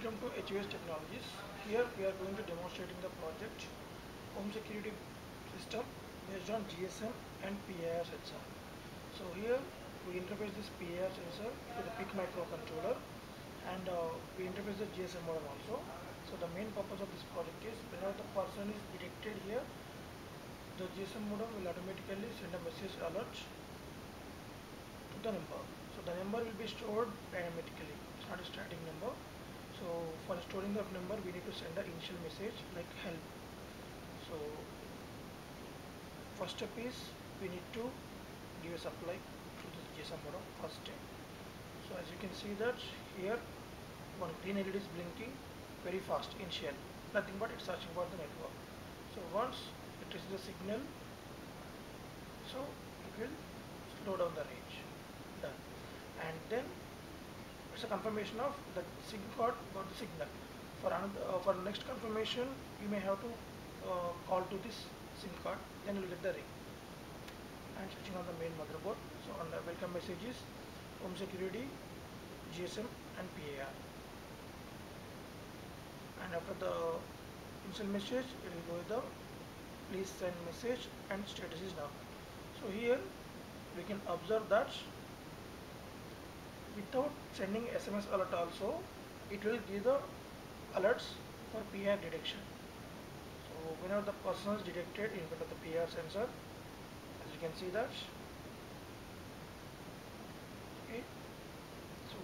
Welcome to HUS Technologies. Here we are going to demonstrating the project home security system based on GSM and PIR sensor. So here we interface this PIR sensor to the PIC microcontroller and we interface the GSM modem also. So the main purpose of this project is whenever the person is detected here, the GSM modem will automatically send a message alert to the number. So the number will be stored dynamically. It's not a static number. So for storing the number, we need to send an initial message like help. So first step is we need to give a supply to the GSM modem first step. So as you can see that here one green LED is blinking very fast initial, nothing but it's searching for the network. So once it is the signal, so it will slow down the range. Done. And then it's a confirmation of the SIM card got the signal. For another, for next confirmation, you may have to call to this SIM card, then you will get the ring. And switching on the main motherboard. So on the welcome messages, home security, GSM and PIR. And after the initial message, it will go with the please send message and status is down. So here we can observe that without sending SMS alert also, it will give the alerts for PIR detection. So whenever the person is detected in front of the PIR sensor, as you can see that, okay, so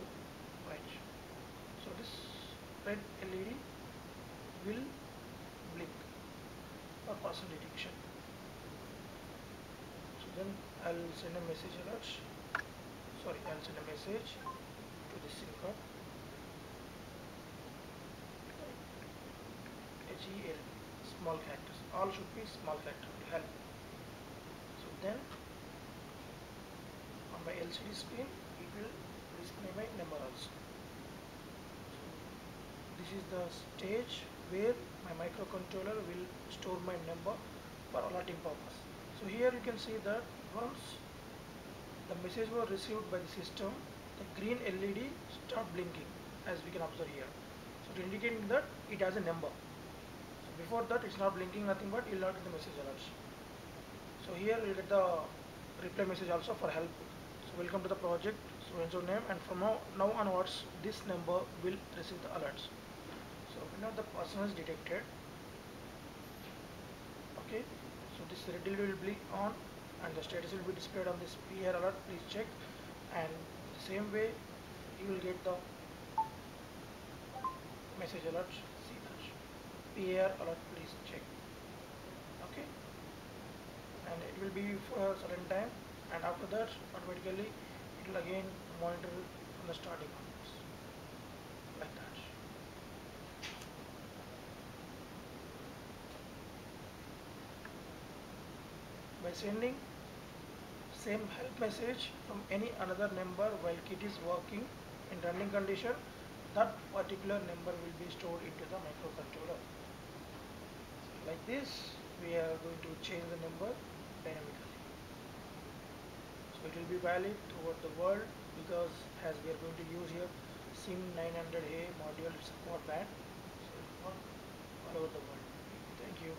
right, so this red LED will blink for person detection. So then I'll send a message alert. Sorry, I'll send a message to the SIM card. HEL, small characters. All should be small characters to help. So then on my LCD screen, it will display my number also. So this is the stage where my microcontroller will store my number for alerting purpose. So here you can see that once the message was received by the system, the green LED start blinking as we can observe here. So indicating that it has a number. So before that it's not blinking nothing but you'll not get the message alerts. So here you get the reply message also for help. So welcome to the project, so and so name, and from now onwards this number will receive the alerts. So now the person is detected. Okay, so this red LED will be on and the status will be displayed on this PIR alert, please check, and the same way you will get the message alert, see that PIR alert, please check. Okay, and it will be for a certain time, and after that automatically it will again monitor from the starting onwards, like that. By sending same help message from any another number while kit is working in running condition, that particular number will be stored into the microcontroller. So like this, we are going to change the number dynamically. So it will be valid throughout the world because as we are going to use here SIM 900A module, it's a quad band, so it will work all over the world. Thank you.